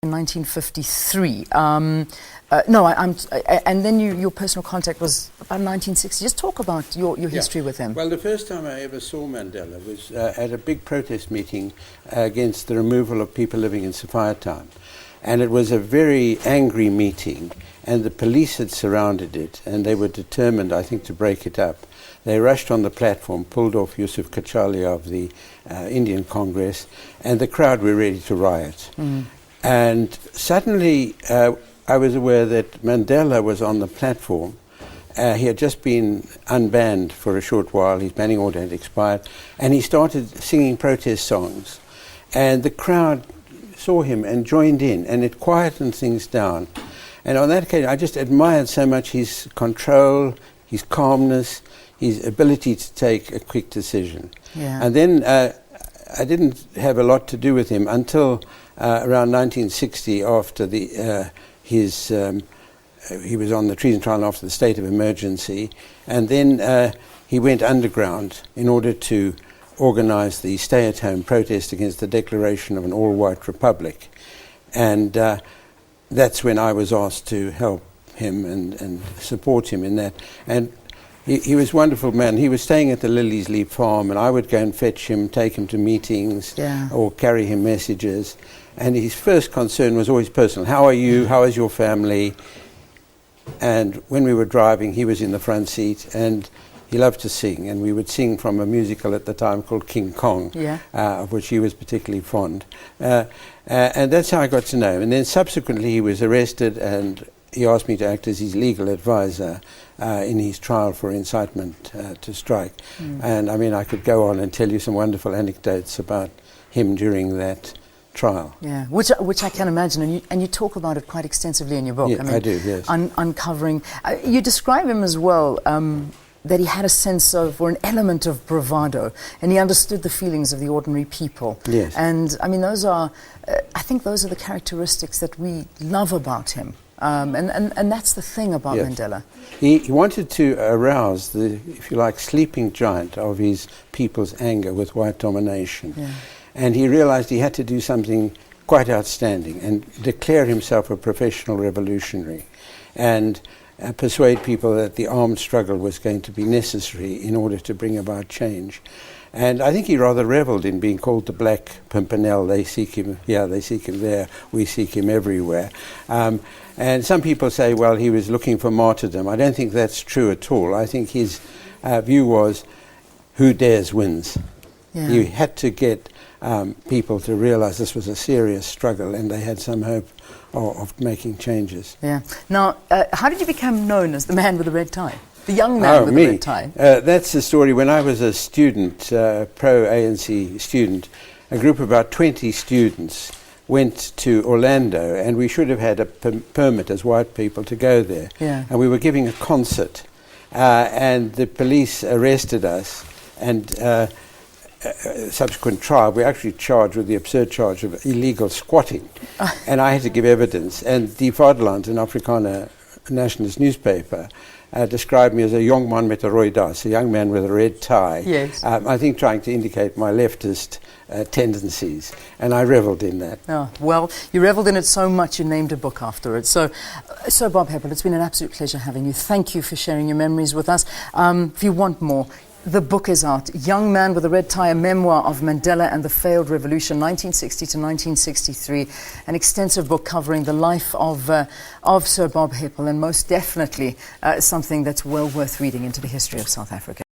in 1953. And then your personal contact was about 1960. Just talk about your history with him. Well, the first time I ever saw Mandela was at a big protest meeting against the removal of people living in Sophiatown. And it was a very angry meeting, and the police had surrounded it, and they were determined, I think, to break it up. They rushed on the platform, pulled off Yusuf Kachalia of the Indian Congress, and the crowd were ready to riot. And suddenly I was aware that Mandela was on the platform. He had just been unbanned for a short while. His banning order had expired, and he started singing protest songs. And the crowd saw him and joined in, and it quietened things down. And on that occasion, I just admired so much his control, his calmness, his ability to take a quick decision. And then I didn't have a lot to do with him until around 1960, after he was on the treason trial after the state of emergency, and then he went underground in order to organize the stay-at-home protest against the declaration of an all-white republic. And that's when I was asked to help him and support him in that. And he was a wonderful man. He was staying at the LILLIESLEAF farm, and I would go and fetch him, take him to meetings, or carry him messages. And his first concern was always personal. How are you? How is your family? And when we were driving, he was in the front seat, and he loved to sing. And we would sing from a musical at the time called King Kong, of which he was particularly fond. And that's how I got to know him. And then subsequently he was arrested, and he asked me to act as his legal advisor in his trial for incitement to strike. And I mean, I could go on and tell you some wonderful anecdotes about him during that trial. Which I can imagine, and you talk about it quite extensively in your book. Yeah, I do, yes. Uncovering. You describe him as well, that he had a sense of, or an element of bravado, and he understood the feelings of the ordinary people. Yes. And I mean, those are, I think those are the characteristics that we love about him. And that's the thing about Mandela. He wanted to arouse the, if you like, sleeping giant of his people's anger with white domination. And he realized he had to do something quite outstanding and declare himself a professional revolutionary, and persuade people that the armed struggle was going to be necessary in order to bring about change. And I think he rather reveled in being called the Black Pimpernel. They seek him here, they seek him there, we seek him everywhere. And some people say, well, he was looking for martyrdom. I don't think that's true at all. I think his view was, who dares wins. You had to get people to realize this was a serious struggle, and they had some hope of making changes. Now, how did you become known as the man with the red tie? The young man with the red tie? That's the story. When I was a student, pro-ANC student, a group of about 20 students went to Orlando, and we should have had a permit as white people to go there. And we were giving a concert, and the police arrested us, and subsequent trial, we actually charged with the absurd charge of illegal squatting. And I had to give evidence. And Die Vaderland, an Afrikaner nationalist newspaper, described me as a young man met 'n rooi das, a young man with a red tie. I think trying to indicate my leftist tendencies. And I reveled in that. Well, you reveled in it so much you named a book after it. So Bob Hepple, it's been an absolute pleasure having you. Thank you for sharing your memories with us. If you want more, the book is out, Young Man with a Red Tie, a memoir of Mandela and the Failed Revolution, 1960 to 1963, an extensive book covering the life of Sir Bob Hepple, and most definitely something that's well worth reading into the history of South Africa.